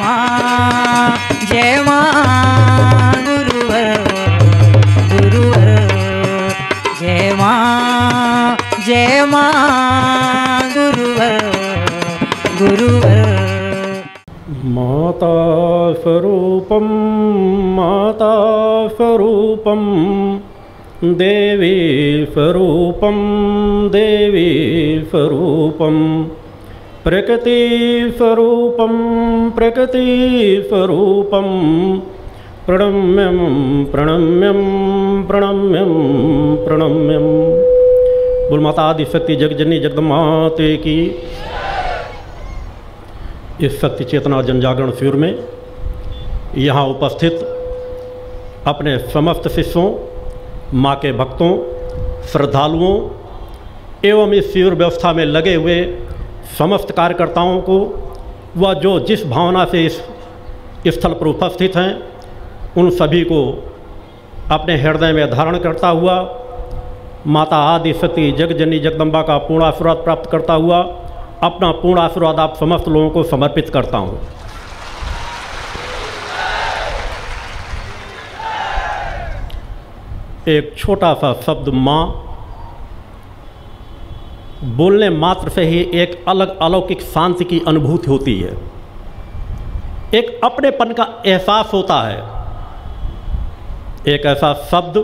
माँ जय माँ गुरुवर गुरुवर जय माँ गुरुवर गुरुवर। माता स्वरूपम देवी स्वरूपम प्रकृति स्वरूपम प्रणम्यम प्रणम्यम प्रणम्यम प्रणम्यम। बोल माता आदिशक्ति जगजननी जगदम्बा माते की। इस शक्ति चेतना जनजागरण शिविर में यहाँ उपस्थित अपने समस्त शिष्यों, माँ के भक्तों, श्रद्धालुओं एवं इस शिविर व्यवस्था में लगे हुए समस्त कार्यकर्ताओं को व जो जिस भावना से इस स्थल पर उपस्थित हैं उन सभी को अपने हृदय में धारण करता हुआ माता आदिशक्ति जगजननी जगदम्बा का पूर्ण आशीर्वाद प्राप्त करता हुआ अपना पूर्ण आशीर्वाद आप समस्त लोगों को समर्पित करता हूँ। एक छोटा सा शब्द माँ बोलने मात्र से ही एक अलग अलौकिक शांति की अनुभूति होती है, एक अपनेपन का एहसास होता है। एक ऐसा शब्द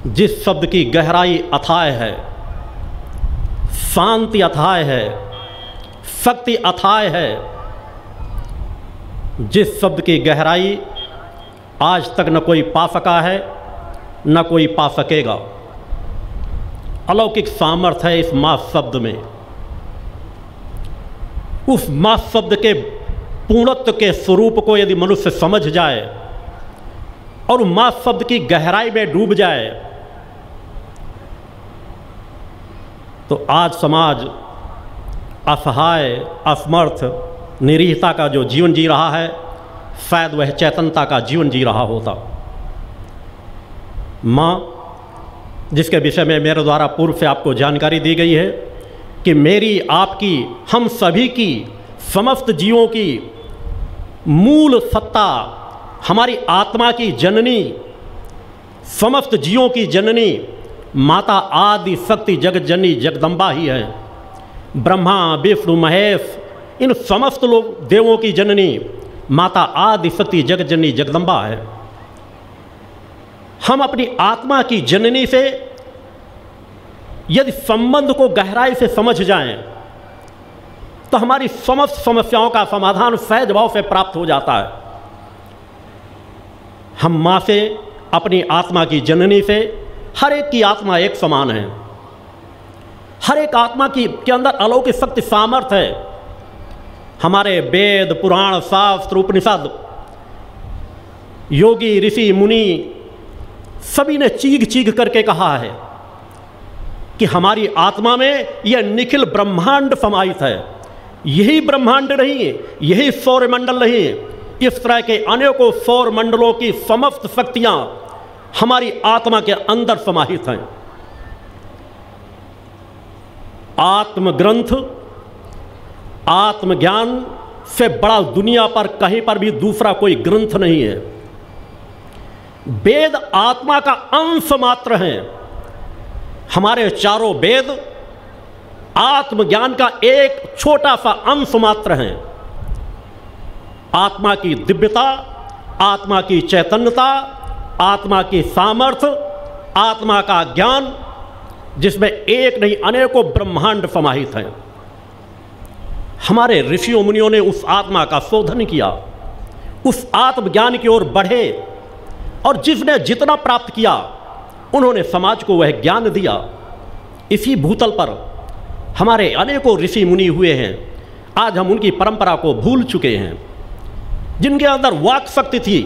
जिस शब्द की गहराई अथाह है, शांति अथाह है, शक्ति अथाह है, जिस शब्द की गहराई आज तक न कोई पा सका है न कोई पा सकेगा। अलौकिक सामर्थ्य है इस माँ शब्द में। उस माँ शब्द के पूर्णत्व के स्वरूप को यदि मनुष्य समझ जाए और माँ शब्द की गहराई में डूब जाए तो आज समाज असहाय, असमर्थ, निरीहता का जो जीवन जी रहा है शायद वह चैतन्यता का जीवन जी रहा होता। माँ जिसके विषय में मेरे द्वारा पूर्व से आपको जानकारी दी गई है कि मेरी, आपकी, हम सभी की, समस्त जीवों की मूल सत्ता, हमारी आत्मा की जननी, समस्त जीवों की जननी माता आदि शक्ति जगजननी जगदम्बा ही है। ब्रह्मा विष्णु महेश इन समस्त लोग देवों की जननी माता आदि शक्ति जगजननी जगदम्बा है। हम अपनी आत्मा की जननी से यदि संबंध को गहराई से समझ जाएं तो हमारी समस्त समस्याओं का समाधान सहज भाव से प्राप्त हो जाता है। हम माँ से, अपनी आत्मा की जननी से, हर एक की आत्मा एक समान है। हर एक आत्मा के अंदर अलौकिक शक्ति सामर्थ्य है। हमारे वेद, पुराण, शास्त्र, उपनिषद, योगी, ऋषि, मुनि सभी ने चीख चीख करके कहा है कि हमारी आत्मा में यह निखिल ब्रह्मांड समाहित है। यही ब्रह्मांड नहीं है, यही सौरमंडल नहीं है, इस तरह के अनेकों सौर मंडलों की समस्त शक्तियां हमारी आत्मा के अंदर समाहित हैं। आत्मग्रंथ, आत्मज्ञान से बड़ा दुनिया पर कहीं पर भी दूसरा कोई ग्रंथ नहीं है। वेद आत्मा का अंश मात्र हैं। हमारे चारों वेद आत्मज्ञान का एक छोटा सा अंश मात्र हैं। आत्मा की दिव्यता, आत्मा की चैतन्यता, आत्मा की सामर्थ्य, आत्मा का ज्ञान जिसमें एक नहीं अनेकों ब्रह्मांड समाहित हैं। हमारे ऋषियों मुनियों ने उस आत्मा का शोधन किया, उस आत्मज्ञान की ओर बढ़े और जिसने जितना प्राप्त किया उन्होंने समाज को वह ज्ञान दिया। इसी भूतल पर हमारे अनेकों ऋषि मुनि हुए हैं। आज हम उनकी परंपरा को भूल चुके हैं। जिनके अंदर वाक शक्ति थी,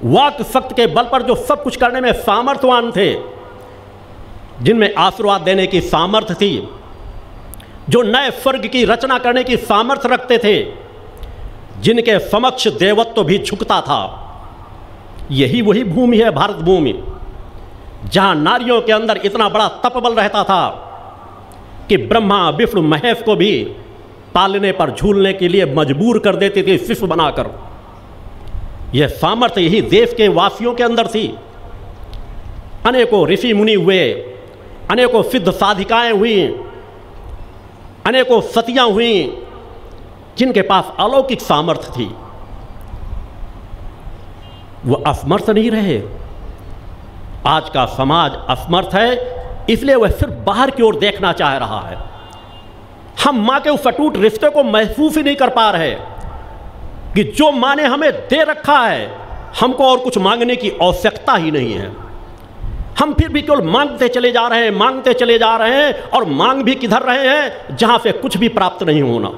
वाक शक्ति के बल पर जो सब कुछ करने में सामर्थ्यवान थे, जिनमें आशीर्वाद देने की सामर्थ्य थी, जो नए स्वर्ग की रचना करने की सामर्थ्य रखते थे, जिनके समक्ष देवत्व भी झुकता था। यही वही भूमि है भारत भूमि, जहां नारियों के अंदर इतना बड़ा तपबल रहता था कि ब्रह्मा विष्णु महेश को भी पालने पर झूलने के लिए मजबूर कर देती थी शिष्य बनाकर। यह सामर्थ्य यही देश के वासियों के अंदर थी। अनेकों ऋषि मुनि हुए, अनेकों सिद्ध साधिकाएं हुई, अनेकों सतियां हुई जिनके पास अलौकिक सामर्थ्य थी। वह असमर्थ नहीं रहे। आज का समाज असमर्थ है, इसलिए वह सिर्फ बाहर की ओर देखना चाह रहा है। हम मां के उस अटूट रिश्ते को महसूस ही नहीं कर पा रहे कि जो मां ने हमें दे रखा है, हमको और कुछ मांगने की आवश्यकता ही नहीं है। हम फिर भी केवल मांगते चले जा रहे हैं, मांगते चले जा रहे हैं, और मांग भी किधर रहे हैं जहां से कुछ भी प्राप्त नहीं होना।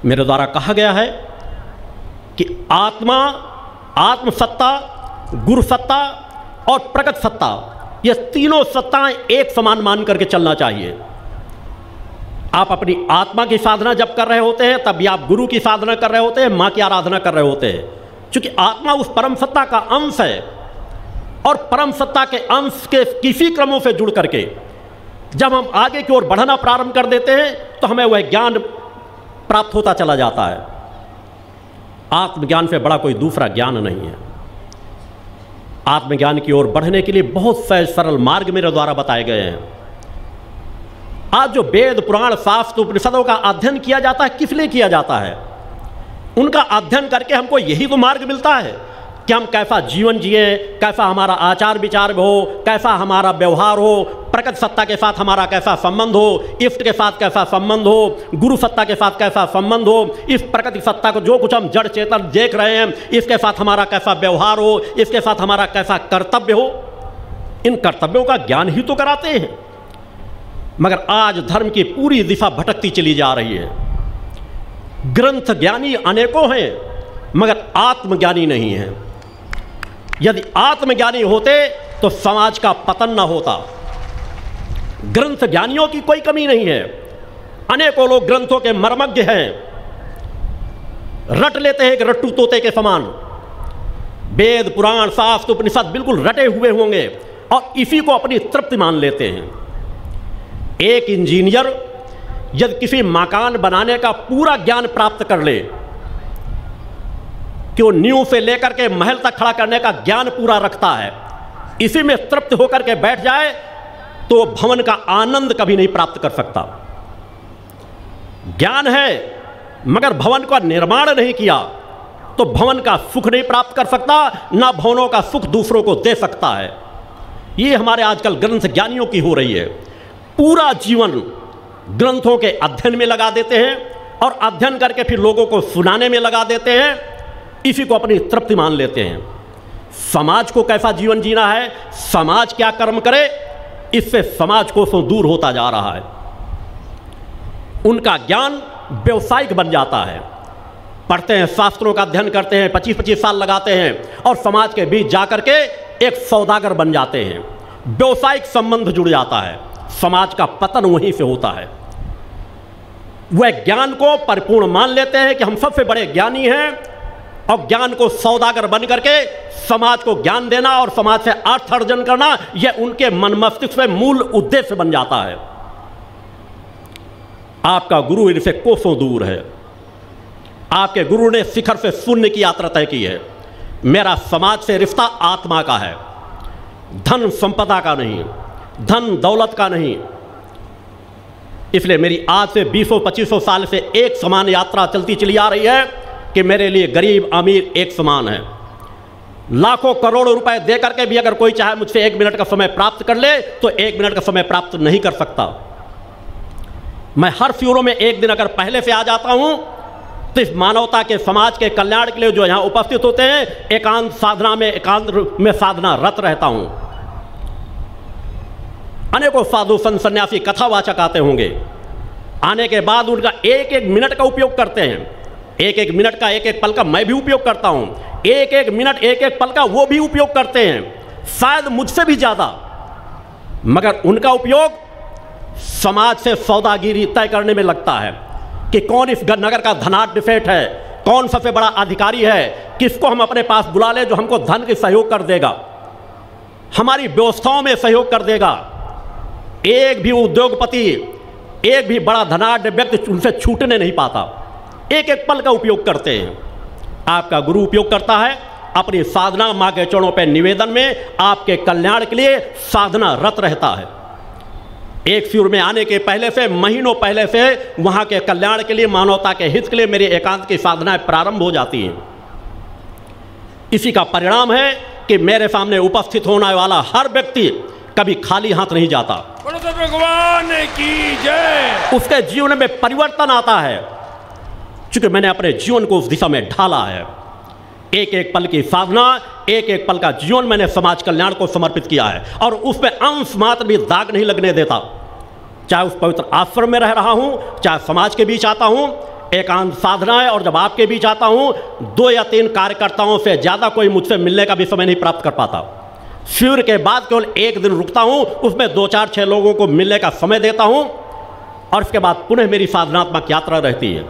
मेरे द्वारा कहा गया है कि आत्मा, आत्मसत्ता, गुरु सत्ता और प्रकट सत्ता, ये तीनों सत्ताएं एक समान मान करके चलना चाहिए। आप अपनी आत्मा की साधना जब कर रहे होते हैं, तब भी आप गुरु की साधना कर रहे होते हैं, मां की आराधना कर रहे होते हैं, क्योंकि आत्मा उस परम सत्ता का अंश है। और परम सत्ता के अंश के किसी क्रमों से जुड़ करके जब हम आगे की ओर बढ़ना प्रारंभ कर देते हैं, तो हमें वह ज्ञान प्राप्त होता चला जाता है। आत्मज्ञान से बड़ा कोई दूसरा ज्ञान नहीं है। आत्मज्ञान की ओर बढ़ने के लिए बहुत से सरल मार्ग मेरे द्वारा बताए गए हैं। आज जो वेद, पुराण, शास्त्र, उपनिषदों का अध्ययन किया जाता है, किस लिए किया जाता है? उनका अध्ययन करके हमको यही तो मार्ग मिलता है कि हम कैसा जीवन जिए, कैसा हमारा आचार विचार हो, कैसा हमारा व्यवहार हो, प्रकट सत्ता के साथ हमारा कैसा संबंध हो, इष्ट के साथ कैसा संबंध हो, गुरु सत्ता के साथ कैसा संबंध हो, इस प्रकृति सत्ता को जो कुछ हम जड़ चेतन देख रहे हैं, इसके साथ हमारा कैसा व्यवहार हो, इसके साथ हमारा कैसा कर्तव्य हो। इन कर्तव्यों का ज्ञान ही तो कराते हैं। मगर आज धर्म की पूरी दिशा भटकती चली जा रही है। ग्रंथ ज्ञानी अनेकों हैं, मगर आत्मज्ञानी नहीं है। यदि आत्मज्ञानी होते तो समाज का पतन न होता। ग्रंथ ज्ञानियों की कोई कमी नहीं है। अनेकों लोग ग्रंथों के मर्मज्ञ हैं, रट लेते हैं कि रट्टू तोते के समान। वेद, पुराण, शास्त्र, उपनिषद बिल्कुल रटे हुए होंगे और इसी को अपनी तृप्ति मान लेते हैं। एक इंजीनियर यदि किसी मकान बनाने का पूरा ज्ञान प्राप्त कर ले कि वो नींव से लेकर के महल तक खड़ा करने का ज्ञान पूरा रखता है, इसी में तृप्त होकर के बैठ जाए, तो भवन का आनंद कभी नहीं प्राप्त कर सकता। ज्ञान है मगर भवन का निर्माण नहीं किया तो भवन का सुख नहीं प्राप्त कर सकता, ना भवनों का सुख दूसरों को दे सकता है। ये हमारे आजकल ग्रंथ ज्ञानियों की हो रही है। पूरा जीवन ग्रंथों के अध्ययन में लगा देते हैं और अध्ययन करके फिर लोगों को सुनाने में लगा देते हैं, इसी को अपनी तृप्ति मान लेते हैं। समाज को कैसा जीवन जीना है, समाज क्या कर्म करे, इससे समाज को सो दूर होता जा रहा है। उनका ज्ञान व्यवसायिक बन जाता है। पढ़ते हैं, शास्त्रों का अध्ययन करते हैं, 25-25 साल लगाते हैं और समाज के बीच जाकर के एक सौदागर बन जाते हैं। व्यवसायिक संबंध जुड़ जाता है, समाज का पतन वहीं से होता है। वह ज्ञान को परिपूर्ण मान लेते हैं कि हम सबसे बड़े ज्ञानी हैं और ज्ञान को सौदागर बन करके समाज को ज्ञान देना और समाज से अर्थ अर्जन करना, यह उनके मन मस्तिष्क में मूल उद्देश्य बन जाता है। आपका गुरु इनसे कोसों दूर है। आपके गुरु ने शिखर से शून्य की यात्रा तय की है। मेरा समाज से रिश्ता आत्मा का है, धन संपदा का नहीं, धन दौलत का नहीं। इसलिए मेरी आज से 20-25 साल से एक समान यात्रा चलती चली आ रही है कि मेरे लिए गरीब अमीर एक समान है। लाखों करोड़ों रुपए दे करके भी अगर कोई चाहे मुझसे 1 मिनट का समय प्राप्त कर ले तो 1 मिनट का समय प्राप्त नहीं कर सकता। मैं हर शिविरों में एक दिन अगर पहले से आ जाता हूं तो इस मानवता के समाज के कल्याण के लिए जो यहां उपस्थित होते हैं, एकांत साधना में, एकांत में साधना रत रहता हूं। अनेकों साधु संत सन्यासी कथावाचक आते होंगे, आने के बाद उनका एक एक मिनट का उपयोग करते हैं। एक एक मिनट का, एक एक पल का मैं भी उपयोग करता हूं। एक एक मिनट, एक एक पल का वो भी उपयोग करते हैं, शायद मुझसे भी ज्यादा। मगर उनका उपयोग समाज से सौदागिरी तय करने में लगता है कि कौन इस नगर का धनाढ्य सेठ है, कौन सबसे बड़ा अधिकारी है, किसको हम अपने पास बुला ले जो हमको धन के सहयोग कर देगा, हमारी व्यवस्थाओं में सहयोग कर देगा। एक भी उद्योगपति एक भी बड़ा धनाढ़ व्यक्ति उनसे छूटने नहीं पाता। एक एक पल का उपयोग करते हैं। आपका गुरु उपयोग करता है अपनी साधना माँ के चरणों पर निवेदन में, आपके कल्याण के लिए साधना रत रहता है। एक शिविर में आने के पहले से, महीनों पहले से वहाँ के कल्याण के लिए, मानवता के हित के लिए मेरी एकांत की साधनाएं प्रारंभ हो जाती हैं। इसी का परिणाम है कि मेरे सामने उपस्थित होने वाला हर व्यक्ति कभी खाली हाथ नहीं जाता। भगवान की जय। उसके जीवन में परिवर्तन आता है, क्योंकि मैंने अपने जीवन को उस दिशा में ढाला है। एक एक पल की साधना, एक एक पल का जीवन मैंने समाज कल्याण को समर्पित किया है, और उसमें अंश मात्र भी दाग नहीं लगने देता। चाहे उस पवित्र आश्रम में रह रहा हूं, चाहे समाज के बीच आता हूं, एकांत साधना है। और जब आपके बीच आता हूं, 2 या 3 कार्यकर्ताओं से ज़्यादा कोई मुझसे मिलने का भी समय नहीं प्राप्त कर पाता। शिविर के बाद केवल 1 दिन रुकता हूं, उसमें 2, 4, 6 लोगों को मिलने का समय देता हूं, और उसके बाद पुनः मेरी साधनात्मक यात्रा रहती है।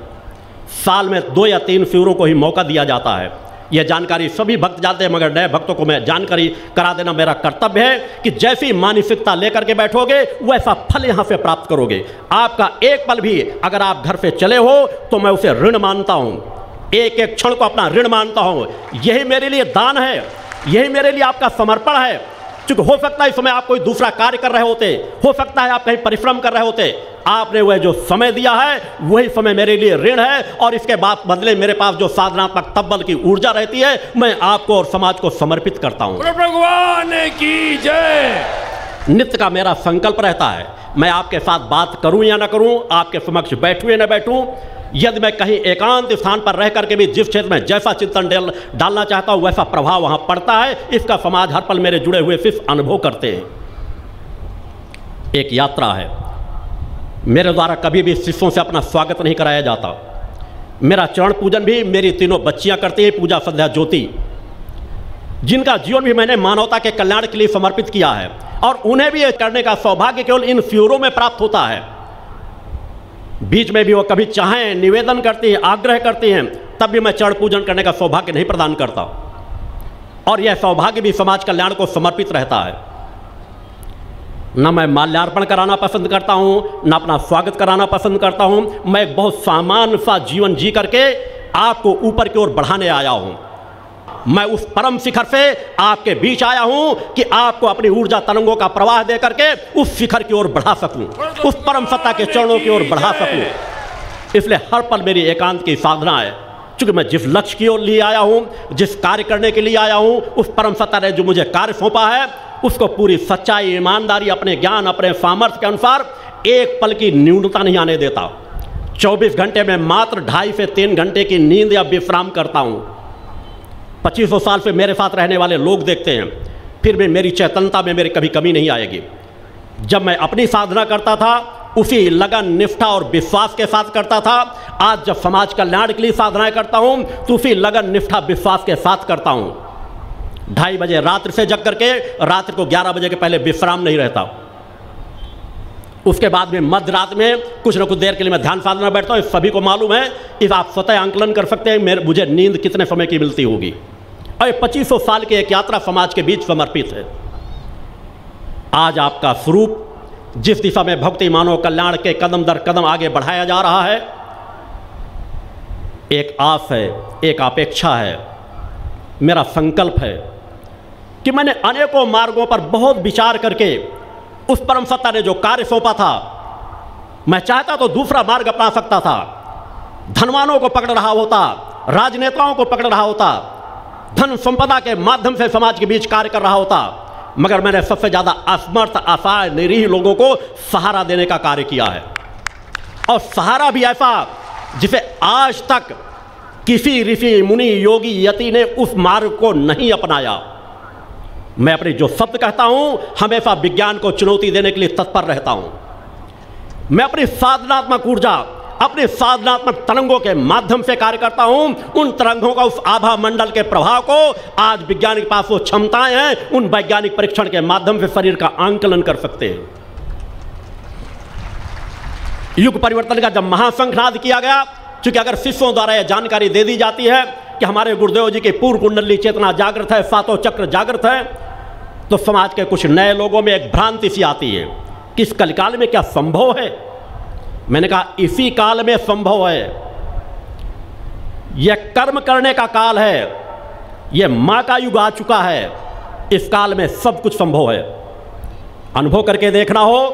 साल में 2 या 3 शिविरों को ही मौका दिया जाता है। यह जानकारी सभी भक्त जानते हैं, मगर नए भक्तों को मैं जानकारी करा देना मेरा कर्तव्य है कि जैसी मानसिकता लेकर के बैठोगे वैसा फल यहाँ से प्राप्त करोगे। आपका एक पल भी अगर आप घर से चले हो तो मैं उसे ऋण मानता हूँ। एक एक क्षण को अपना ऋण मानता हूँ। यही मेरे लिए दान है, यही मेरे लिए आपका समर्पण है। क्योंकि हो सकता है इस समय आप कोई दूसरा कार्य कर रहे होते, हो सकता है आप कहीं परिश्रम कर रहे होते, आपने वह जो समय दिया है वही समय मेरे लिए ऋण है, और इसके बाद बदले मेरे पास जो साधनात्मक तब्बल की ऊर्जा रहती है मैं आपको और समाज को समर्पित करता हूँ। भगवान की जय। नित्य का मेरा संकल्प रहता है, मैं आपके साथ बात करूं या ना करूं, आपके समक्ष बैठूं या ना बैठूं, यदि मैं कहीं एकांत स्थान पर रह करके भी जिस क्षेत्र में जैसा चिंतन डालना चाहता हूं वैसा प्रभाव वहां पड़ता है। इसका समाज हर पल मेरे जुड़े हुए शिष्य अनुभव करते हैं। एक यात्रा है, मेरे द्वारा कभी भी शिष्यों से अपना स्वागत नहीं कराया जाता। मेरा चरण पूजन भी मेरी तीनों बच्चियां करती हैं, पूजा संध्या ज्योति, जिनका जीवन भी मैंने मानवता के कल्याण के लिए समर्पित किया है, और उन्हें भी यह करने का सौभाग्य केवल इन शिविरों में प्राप्त होता है। बीच में भी वो कभी चाहें, निवेदन करती हैं, आग्रह करती हैं, तब भी मैं चरण पूजन करने का सौभाग्य नहीं प्रदान करता, और यह सौभाग्य भी समाज कल्याण को समर्पित रहता है। न मैं माल्यार्पण कराना पसंद करता हूं, न अपना स्वागत कराना पसंद करता हूं। मैं एक बहुत सामान्य सा जीवन जी करके आपको ऊपर की ओर बढ़ाने आया हूं। मैं उस परम शिखर से आपके बीच आया हूं कि आपको अपनी ऊर्जा तरंगों का प्रवाह दे करके उस शिखर की ओर बढ़ा सकूं, उस परम सत्ता के चरणों की ओर बढ़ा सकूं। इसलिए हर पल मेरी एकांत की साधना है, क्योंकि मैं जिस लक्ष्य की ओर लिए आया हूं, जिस कार्य करने के लिए आया हूं, उस परम सत्ता ने जो मुझे कार्य सौंपा है उसको पूरी सच्चाई, ईमानदारी, अपने ज्ञान, अपने सामर्थ्य के अनुसार एक पल की न्यूनता नहीं आने देता। 24 घंटे में मात्र 2.5 से 3 घंटे की नींद या विश्राम करता हूं। 2500 साल से मेरे साथ रहने वाले लोग देखते हैं, फिर भी मेरी चैतन्यता में मेरी कभी कमी नहीं आएगी। जब मैं अपनी साधना करता था उसी लगन, निष्ठा और विश्वास के साथ करता था। आज जब समाज कल्याण के लिए साधनाएं करता हूं तो उसी लगन, निष्ठा, विश्वास के साथ करता हूं। 2:30 बजे रात्रि से जग करके रात्रि को 11 बजे के पहले विश्राम नहीं रहता। उसके बाद में मध्य रात में कुछ न कुछ देर के लिए मैं ध्यान साधना बैठता हूँ। सभी को मालूम है, इस आप स्वतः आंकलन कर सकते हैं मुझे नींद कितने समय की मिलती होगी। और 2500 साल की एक यात्रा समाज के बीच समर्पित है। आज आपका स्वरूप जिस दिशा में भक्ति मानव कल्याण के कदम दर कदम आगे बढ़ाया जा रहा है, एक आस है, एक अपेक्षा है, मेरा संकल्प है कि मैंने अनेकों मार्गों पर बहुत विचार करके उस परम सत्ता ने जो कार्य सौंपा था, मैं चाहता तो दूसरा मार्ग अपना सकता था, धनवानों को पकड़ रहा होता, राजनेताओं को पकड़ रहा होता, धन संपदा के माध्यम से समाज के बीच कार्य कर रहा होता, मगर मैंने सबसे ज्यादा असमर्थ, असहाय, निरीह लोगों को सहारा देने का कार्य किया है। और सहारा भी ऐसा जिसे आज तक किसी ऋषि, मुनि, योगी, यति ने उस मार्ग को नहीं अपनाया। मैं अपने जो शब्द कहता हूं हमेशा विज्ञान को चुनौती देने के लिए तत्पर रहता हूं। मैं अपनी साधनात्मक ऊर्जा, अपने साधनात्मक तरंगों के माध्यम से कार्य करता हूं। उन तरंगों का, उस आभा मंडल के प्रभाव को आज विज्ञानिक के पास वो क्षमताएं हैं, उन वैज्ञानिक परीक्षण के माध्यम से शरीर का आंकलन कर सकते हैं। युग परिवर्तन का जब महाशंखनाद किया गया, क्योंकि अगर शिष्यों द्वारा यह जानकारी दे दी जाती है कि हमारे गुरुदेव जी की पूर्व कुंडली चेतना जागृत है, सातों चक्र जागृत है, तो समाज के कुछ नए लोगों में एक भ्रांति सी आती है कि इस कलिकाल में क्या संभव है मैंने कहा इसी काल में संभव है। यह कर्म करने का काल है, यह मां का युग आ चुका है, इस काल में सब कुछ संभव है। अनुभव करके देखना हो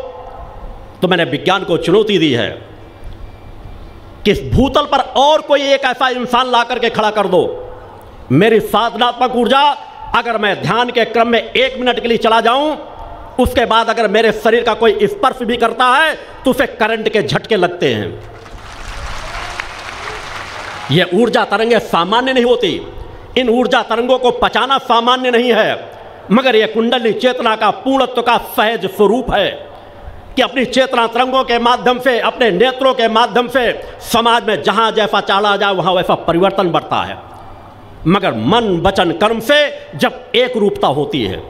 तो मैंने विज्ञान को चुनौती दी है कि इस भूतल पर और कोई एक ऐसा इंसान ला करके खड़ा कर दो, मेरी साधनात्मक ऊर्जा अगर मैं ध्यान के क्रम में 1 मिनट के लिए चला जाऊं, उसके बाद अगर मेरे शरीर का कोई स्पर्श भी करता है तो उसे करंट के झटके लगते हैं। यह ऊर्जा तरंगें सामान्य नहीं होती, इन ऊर्जा तरंगों को पचाना सामान्य नहीं है, मगर यह कुंडली चेतना का पूर्णत्व का सहज स्वरूप है कि अपनी चेतना तरंगों के माध्यम से, अपने नेत्रों के माध्यम से समाज में जहां जैसा चाला जाए वहां वैसा परिवर्तन बढ़ता है, मगर मन वचन कर्म से जब एक रूपता होती है।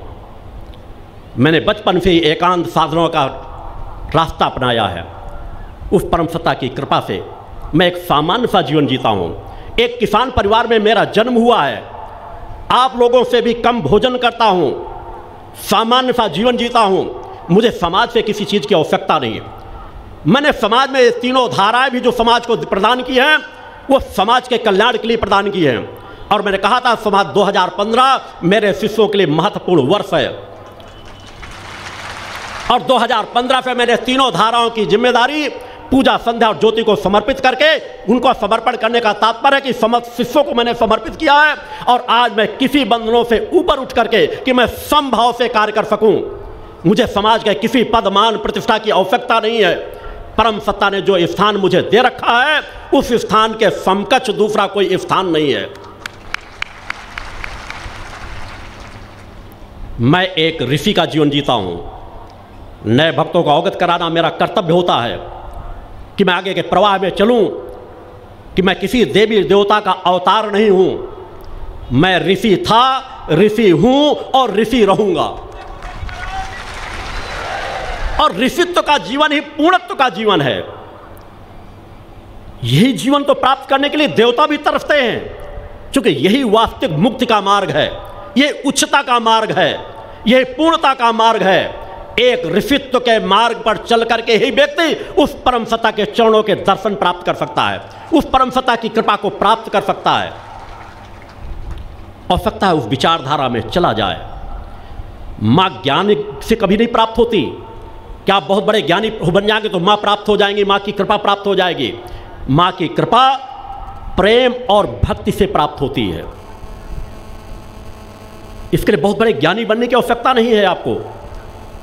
मैंने बचपन से ही एकांत साधनों का रास्ता अपनाया है। उस परम सत्ता की कृपा से मैं एक सामान्य सा जीवन जीता हूँ। एक किसान परिवार में मेरा जन्म हुआ है, आप लोगों से भी कम भोजन करता हूँ, सामान्य सा जीवन जीता हूँ, मुझे समाज से किसी चीज़ की आवश्यकता नहीं है। मैंने समाज में तीनों धाराएं भी जो समाज को प्रदान की हैं वो समाज के कल्याण के लिए प्रदान की हैं। और मैंने कहा था समाज 2015 मेरे शिष्यों के लिए महत्वपूर्ण वर्ष है, और 2015 से मैंने तीनों धाराओं की जिम्मेदारी पूजा संध्या और ज्योति को समर्पित करके उनको समर्पण करने का तात्पर्य है कि समस्त शिष्यों को मैंने समर्पित किया है। और आज मैं किसी बंधनों से ऊपर उठ करके कि मैं समभाव से कार्य कर सकूं, मुझे समाज के किसी पद मान प्रतिष्ठा की आवश्यकता नहीं है। परम सत्ता ने जो स्थान मुझे दे रखा है उस स्थान के समकक्ष दूसरा कोई स्थान नहीं है। मैं एक ऋषि का जीवन जीता हूं। नए भक्तों को अवगत कराना मेरा कर्तव्य होता है कि मैं आगे के प्रवाह में चलूं, कि मैं किसी देवी देवता का अवतार नहीं हूं। मैं ऋषि था, ऋषि हूं और ऋषि रहूंगा। और ऋषित्व का जीवन ही पूर्णत्व का जीवन है। यही जीवन तो प्राप्त करने के लिए देवता भी तरसते हैं, क्योंकि यही वास्तविक मुक्ति का मार्ग है, यह उच्चता का मार्ग है, यह पूर्णता का मार्ग है। एक ऋषित्व के मार्ग पर चल करके ही व्यक्ति उस परम सत्ता के चरणों के दर्शन प्राप्त कर सकता है, उस परम सत्ता की कृपा को प्राप्त कर सकता है, और सकता है उस विचारधारा में चला जाए। मां ज्ञान से कभी नहीं प्राप्त होती। क्या आप बहुत बड़े ज्ञानी बन जाएंगे तो मां प्राप्त हो जाएंगी, मां की कृपा प्राप्त हो जाएगी? मां की कृपा प्रेम और भक्ति से प्राप्त होती है। इसके लिए बहुत बड़े ज्ञानी बनने की आवश्यकता नहीं है।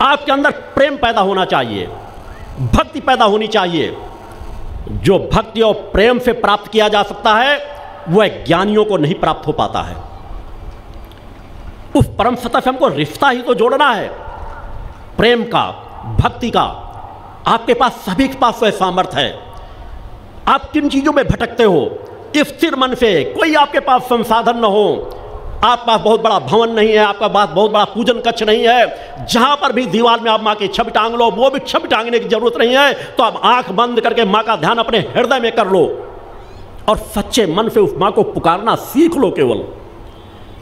आपके अंदर प्रेम पैदा होना चाहिए, भक्ति पैदा होनी चाहिए। जो भक्ति और प्रेम से प्राप्त किया जा सकता है वह ज्ञानियों को नहीं प्राप्त हो पाता है। उस परम सत्ता से हमको रिश्ता ही तो जोड़ना है, प्रेम का, भक्ति का। आपके पास, सभी के पास वह सामर्थ्य है। आप किन चीजों में भटकते हो? स्थिर मन से, कोई आपके पास संसाधन न हो, आपके पास बहुत बड़ा भवन नहीं है, आपका पास बहुत बड़ा पूजन कक्ष नहीं है, जहां पर भी दीवार में आप मां की छवि टांग लो, वो भी छवि टांगने की जरूरत नहीं है, तो आप आंख बंद करके मां का ध्यान अपने हृदय में कर लो और सच्चे मन से उस मां को पुकारना सीख लो। केवल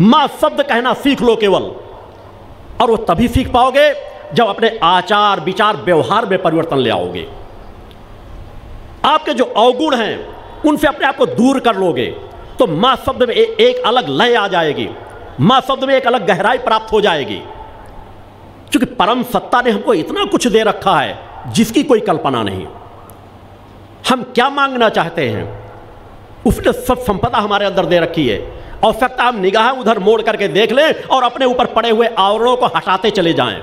मां शब्द कहना सीख लो केवल। और वो तभी सीख पाओगे जब अपने आचार विचार व्यवहार में परिवर्तन ले आओगे। आपके जो अवगुण हैं उनसे अपने आप को दूर कर लोगे तो मां शब्द में एक अलग लय आ जाएगी, मां शब्द में एक अलग गहराई प्राप्त हो जाएगी। क्योंकि परम सत्ता ने हमको इतना कुछ दे रखा है जिसकी कोई कल्पना नहीं। हम क्या मांगना चाहते हैं उसने सब संपदा हमारे अंदर दे रखी है। आवश्यकता हम निगाह उधर मोड़ करके देख लें और अपने ऊपर पड़े हुए आवरणों को हटाते चले जाएं।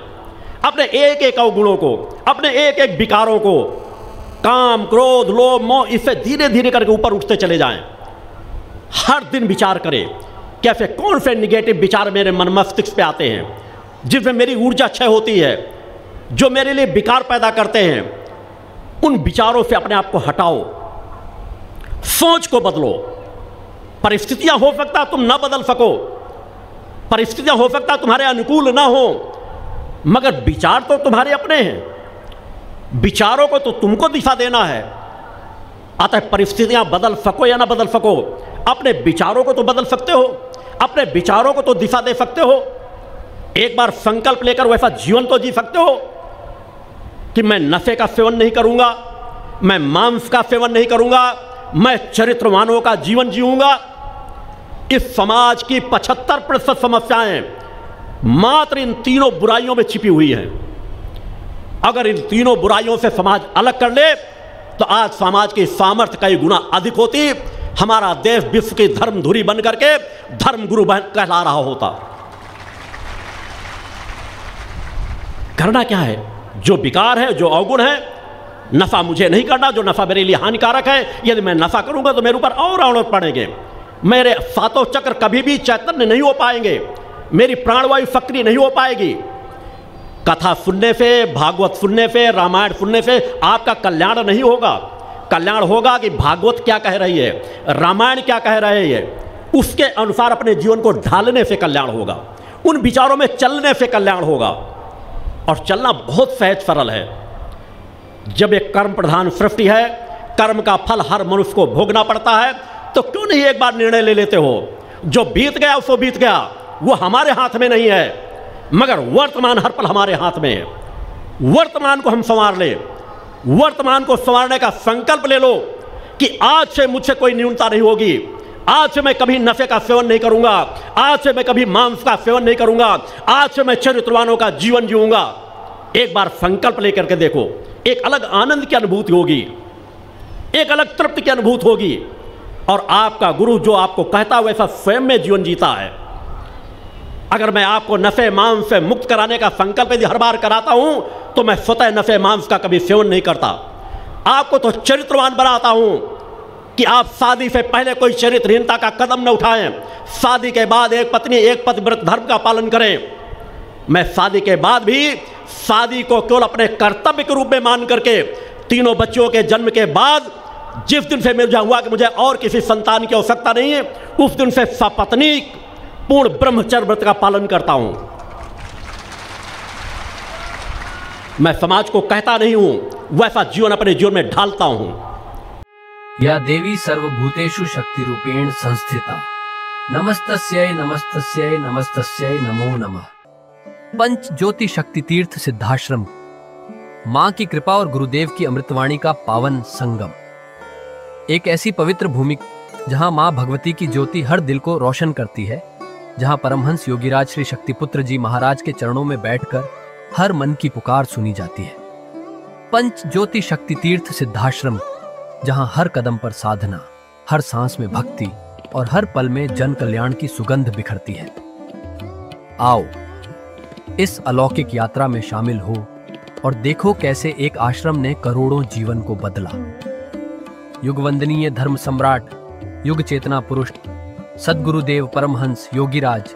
अपने एक एक अवगुणों को, अपने एक एक विकारों को, काम क्रोध लोभ मोह, इससे धीरे धीरे करके ऊपर उठते चले जाएं। हर दिन विचार करें कैसे कौन से निगेटिव विचार मेरे मन मस्तिष्क पे आते हैं जिसमें मेरी ऊर्जा क्षय होती है, जो मेरे लिए विकार पैदा करते हैं। उन विचारों से अपने आप को हटाओ, सोच को बदलो। परिस्थितियां हो सकता तुम ना बदल सको, परिस्थितियां हो सकता तुम्हारे अनुकूल ना हो, मगर विचार तो तुम्हारे अपने हैं। विचारों को तो तुमको दिशा देना है। अतः परिस्थितियां बदल सको या ना बदल सको, अपने विचारों को तो बदल सकते हो, अपने विचारों को तो दिशा दे सकते हो। एक बार संकल्प लेकर वैसा जीवन तो जी सकते हो कि मैं नशे का सेवन नहीं करूंगा, मैं मांस का सेवन नहीं करूंगा, मैं चरित्रवानों का जीवन जीऊंगा। इस समाज की 75% समस्याएं मात्र इन तीनों बुराइयों में छिपी हुई हैं। अगर इन तीनों बुराइयों से समाज अलग कर ले तो आज समाज की सामर्थ्य कई गुना अधिक होती। हमारा देश विश्व की धर्म धुरी बन करके धर्म गुरु कहला रहा होता। करना क्या है? जो विकार है, जो अवगुण है, नशा मुझे नहीं करना, जो नशा मेरे लिए हानिकारक है। यदि मैं नशा करूंगा तो मेरे ऊपर और औरत पड़ेंगे, मेरे सातों चक्र कभी भी चैतन्य नहीं हो पाएंगे, मेरी प्राणवायु सक्रिय नहीं हो पाएगी। कथा सुनने से, भागवत सुनने से, रामायण सुनने से आपका कल्याण नहीं होगा। कल्याण होगा कि भागवत क्या कह रही है, रामायण क्या कह रहे हैं, उसके अनुसार अपने जीवन को ढालने से कल्याण होगा, उन विचारों में चलने से कल्याण होगा। और चलना बहुत सहज सरल है। जब एक कर्म प्रधान सृष्टि है, कर्म का फल हर मनुष्य को भोगना पड़ता है, तो क्यों नहीं एक बार निर्णय ले लेते हो? जो बीत गया उसको बीत गया, वो हमारे हाथ में नहीं है, मगर वर्तमान हर पल हमारे हाथ में है। वर्तमान को हम संवार ले, वर्तमान को संवारने का संकल्प ले लो कि आज से मुझसे कोई न्यूनता नहीं होगी, आज से मैं कभी नशे का सेवन नहीं करूंगा, आज से मैं कभी मांस का सेवन नहीं करूंगा, आज से मैं चरित्रवानों का जीवन जीऊंगा। एक बार संकल्प लेकर के देखो, एक अलग आनंद की अनुभूति होगी, एक अलग तृप्ति की अनुभूति होगी। और आपका गुरु जो आपको कहता है वैसा स्वयं में जीवन जीता है। अगर मैं आपको नशे मांस से मुक्त कराने का संकल्प यदि हर बार कराता हूं तो मैं स्वतः नशे मांस का कभी सेवन नहीं करता। आपको तो चरित्रवान बनाता हूं कि आप शादी से पहले कोई चरित्रहीनता का कदम न उठाएं, शादी के बाद एक पत्नी एक पतिव्रत धर्म का पालन करें। मैं शादी के बाद भी शादी को केवल अपने कर्तव्य के रूप में मान करके तीनों बच्चों के जन्म के बाद जिस दिन से मुझे हुआ कि मुझे और किसी संतान की आवश्यकता नहीं है, उस दिन से सपत्नी पूर्ण ब्रह्मचर्य व्रत का पालन करता हूं। मैं समाज को कहता नहीं हूं, वैसा जीवन अपने जीवन में ढालता हूं। या देवी सर्वभूतेषु शक्ति रूपेण संस्थिता, नमस्तस्यै नमस्तस्यै नमस्तस्यै नमो नमः। पंच ज्योति शक्ति तीर्थ सिद्धाश्रम, मां की कृपा और गुरुदेव की अमृतवाणी का पावन संगम। एक ऐसी पवित्र भूमि जहां मां भगवती की ज्योति हर दिल को रोशन करती है, जहां परमहंस योगीराज श्री शक्तिपुत्र जी महाराज के चरणों में बैठकर हर मन की पुकार सुनी जाती है। पंच ज्योति शक्ति तीर्थ सिद्धाश्रम, जहां हर कदम पर साधना, हर सांस में भक्ति और हर पल में जन कल्याण की सुगंध बिखरती है। आओ इस अलौकिक यात्रा में शामिल हो और देखो कैसे एक आश्रम ने करोड़ों जीवन को बदला। युगवंदनीय धर्म सम्राट, युग चेतना पुरुष सद्गुरुदेव परमहंस योगीराज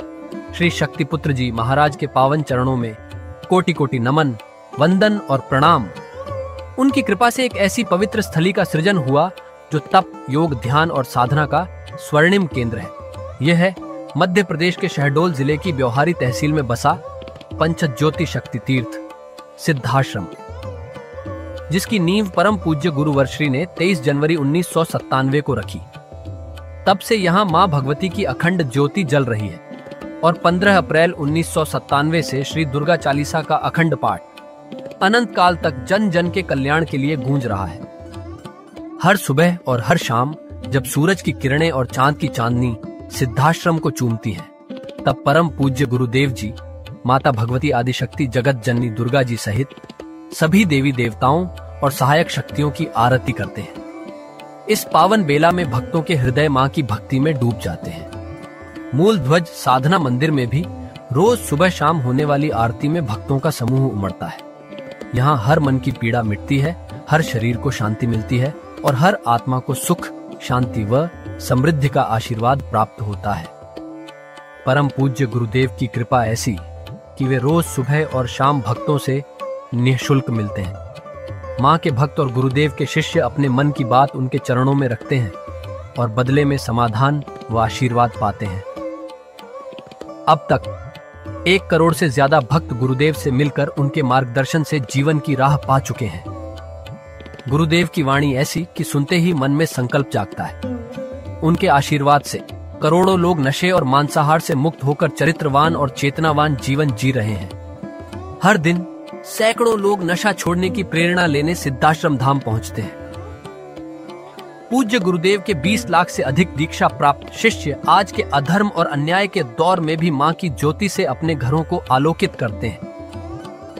श्री शक्तिपुत्र जी महाराज के पावन चरणों में कोटि कोटि नमन, वंदन और प्रणाम। उनकी कृपा से एक ऐसी पवित्र स्थली का सृजन हुआ जो तप, योग, ध्यान और साधना का स्वर्णिम केंद्र है। यह है मध्य प्रदेश के शहडोल जिले की ब्योहारी तहसील में बसा पंचज्योति शक्ति तीर्थ सिद्धाश्रम, जिसकी नींव परम पूज्य गुरु वर्श्री ने 23 जनवरी 1997 को रखी। तब से यहाँ माँ भगवती की अखंड ज्योति जल रही है और 15 अप्रैल 1997 से श्री दुर्गा चालीसा का अखंड पाठ अनंत काल तक जन जन के कल्याण के लिए गूंज रहा है। हर सुबह और हर शाम जब सूरज की किरणें और चांद की चांदनी सिद्धाश्रम को चूमती हैं, तब परम पूज्य गुरुदेव जी माता भगवती आदिशक्ति जगत जननी दुर्गा जी सहित सभी देवी देवताओं और सहायक शक्तियों की आरती करते हैं। इस पावन बेला में भक्तों के हृदय मां की भक्ति में डूब जाते हैं। मूल ध्वज साधना मंदिर में भी रोज सुबह शाम होने वाली आरती में भक्तों का समूह उमड़ता है। यहाँ हर मन की पीड़ा मिटती है, हर शरीर को शांति मिलती है और हर आत्मा को सुख, शांति व समृद्धि का आशीर्वाद प्राप्त होता है। परम पूज्य गुरुदेव की कृपा ऐसी कि वे रोज सुबह और शाम भक्तों से निःशुल्क मिलते हैं। मां के भक्त और गुरुदेव के शिष्य अपने मन की बात उनके चरणों में रखते हैं और बदले में समाधान व आशीर्वाद पाते हैं। अब तक 1 करोड़ से ज्यादा भक्त गुरुदेव से मिलकर उनके मार्गदर्शन से जीवन की राह पा चुके हैं। गुरुदेव की वाणी ऐसी कि सुनते ही मन में संकल्प जागता है। उनके आशीर्वाद से करोड़ों लोग नशे और मांसाहार से मुक्त होकर चरित्रवान और चेतनावान जीवन जी रहे हैं। हर दिन सैकड़ों लोग नशा छोड़ने की प्रेरणा लेने सिद्धाश्रम धाम पहुंचते हैं। पूज्य गुरुदेव के 20 लाख से अधिक दीक्षा प्राप्त शिष्य आज के अधर्म और अन्याय के दौर में भी मां की ज्योति से अपने घरों को आलोकित करते हैं।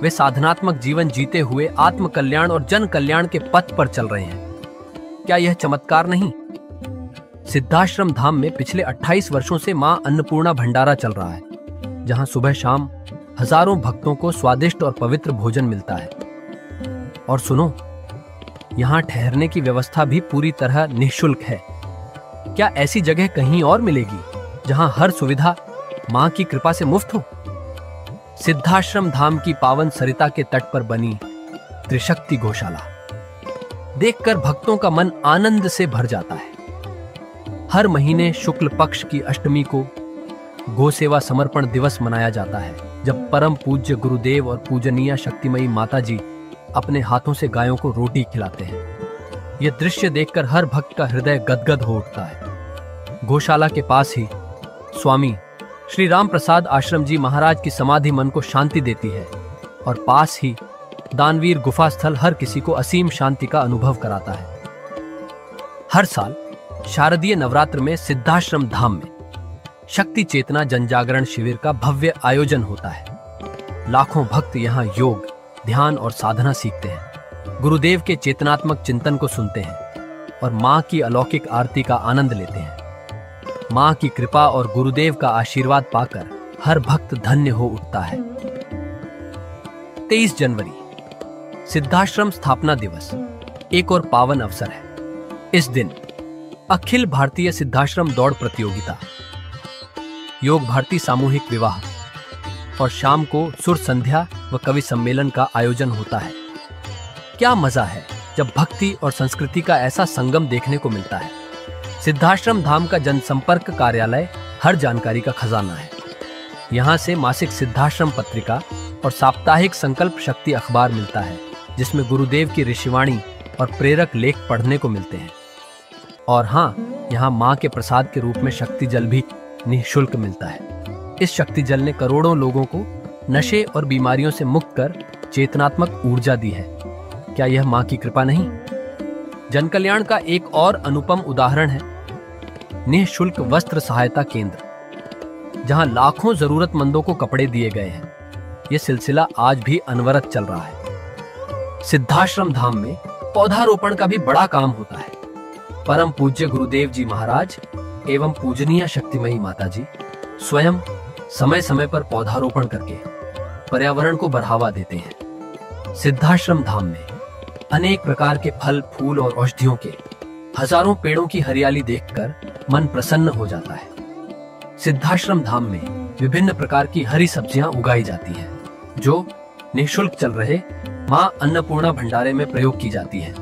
वे साधनात्मक जीवन जीते हुए आत्म कल्याण और जन कल्याण के पथ पर चल रहे हैं। क्या यह चमत्कार नहीं? सिद्धाश्रम धाम में पिछले 28 वर्षों से मां अन्नपूर्णा भंडारा चल रहा है, जहां सुबह शाम हजारों भक्तों को स्वादिष्ट और पवित्र भोजन मिलता है। और सुनो, यहाँ ठहरने की व्यवस्था भी पूरी तरह निःशुल्क है। क्या ऐसी जगह कहीं और मिलेगी जहां हर सुविधा मां की कृपा से मुफ्त हो? सिद्धाश्रम धाम की पावन सरिता के तट पर बनी त्रिशक्ति गौशाला देखकर भक्तों का मन आनंद से भर जाता है। हर महीने शुक्ल पक्ष की अष्टमी को गौ सेवा समर्पण दिवस मनाया जाता है, जब परम पूज्य गुरुदेव और पूजनीय शक्तिमयी माता जी अपने हाथों से गायों को रोटी खिलाते हैं। यह दृश्य देखकर हर भक्त का हृदय गदगद हो उठता है। गौशाला के पास ही स्वामी श्री राम प्रसाद आश्रम जी महाराज की समाधि मन को शांति देती है, और पास ही दानवीर गुफा स्थल हर किसी को असीम शांति का अनुभव कराता है। हर साल शारदीय नवरात्र में सिद्धाश्रम धाम में शक्ति चेतना जनजागरण शिविर का भव्य आयोजन होता है। लाखों भक्त यहाँ योग, ध्यान और साधना सीखते हैं, गुरुदेव के चेतनात्मक चिंतन को सुनते हैं और मां की अलौकिक आरती का आनंद लेते हैं। मां की कृपा और गुरुदेव का आशीर्वाद पाकर हर भक्त धन्य हो उठता है। 23 जनवरी सिद्धाश्रम स्थापना दिवस एक और पावन अवसर है। इस दिन अखिल भारतीय सिद्धाश्रम दौड़ प्रतियोगिता, योग भारती सामूहिक विवाह और शाम को सुर संध्या व कवि सम्मेलन का आयोजन होता है। क्या मजा है जब भक्ति और संस्कृति का ऐसा संगम देखने को मिलता है। सिद्धाश्रम धाम का जनसंपर्क कार्यालय हर जानकारी का खजाना है। यहाँ से मासिक सिद्धाश्रम पत्रिका और साप्ताहिक संकल्प शक्ति अखबार मिलता है, जिसमें गुरुदेव की ऋषिवाणी और प्रेरक लेख पढ़ने को मिलते हैं। और हाँ, यहाँ माँ के प्रसाद के रूप में शक्ति जल भी निःशुल्क मिलता है। इस शक्ति जल ने करोड़ों लोगों को नशे और बीमारियों से मुक्त कर चेतनात्मक ऊर्जा दी है। क्या यह माँ की कृपा नहीं? जन कल्याण का एक और अनुपम उदाहरण है निःशुल्क वस्त्र सहायता केंद्र, जहां लाखों जरूरतमंदों को कपड़े दिए गए हैं। यह सिलसिला आज भी अनवरत चल रहा है। सिद्धाश्रम धाम में पौधारोपण का भी बड़ा काम होता है। परम पूज्य गुरुदेव जी महाराज एवं पूजनीय शक्तिमयी माता जी स्वयं समय समय पर पौधारोपण करके पर्यावरण को बढ़ावा देते हैं। सिद्धाश्रम धाम में अनेक प्रकार के फल, फूल और औषधियों के हजारों पेड़ों की हरियाली देखकर मन प्रसन्न हो जाता है। सिद्धाश्रम धाम में विभिन्न प्रकार की हरी सब्जियां उगाई जाती हैं, जो निःशुल्क चल रहे मां अन्नपूर्णा भंडारे में प्रयोग की जाती है।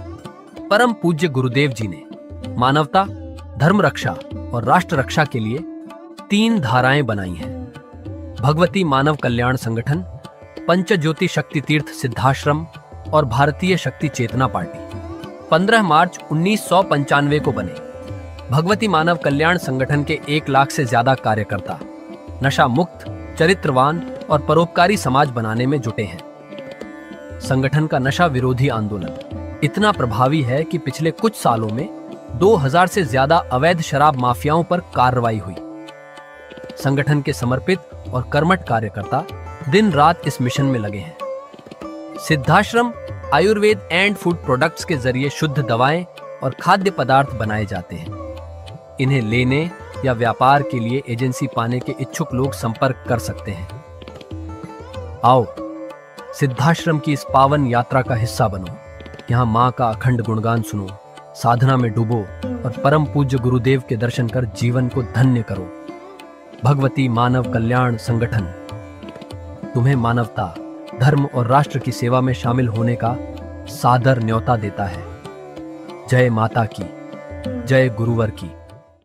परम पूज्य गुरुदेव जी ने मानवता, धर्म रक्षा और राष्ट्र रक्षा के लिए 3 धाराएं बनाई हैं। भगवती मानव कल्याण संगठन, पंचज्योति शक्ति तीर्थ सिद्धाश्रम और भारतीय शक्ति चेतना पार्टी 15 मार्च 1995 को बने। भगवती मानव कल्याण संगठन के 1 लाख से ज्यादा कार्यकर्ता नशा मुक्त, चरित्रवान और परोपकारी समाज बनाने में जुटे हैं। संगठन का नशा विरोधी आंदोलन इतना प्रभावी है कि पिछले कुछ सालों में 2000 से ज्यादा अवैध शराब माफियाओं पर कार्रवाई हुई। संगठन के समर्पित और कर्मठ कार्यकर्ता दिन रात इस मिशन में लगे हैं। Siddhashram Ayurveda and food products के जरिए शुद्ध दवाएं और खाद्य पदार्थ बनाए जाते हैं। इन्हें लेने या व्यापार के लिए एजेंसी पाने के इच्छुक लोग संपर्क कर सकते हैं। आओ सिद्धाश्रम की इस पावन यात्रा का हिस्सा बनो। यहाँ माँ का अखंड गुणगान सुनो, साधना में डूबो और परम पूज्य गुरुदेव के दर्शन कर जीवन को धन्य करो। भगवती मानव कल्याण संगठन तुम्हें मानवता, धर्म और राष्ट्र की सेवा में शामिल होने का सादर न्योता देता है। जय माता की, जय गुरुवर की।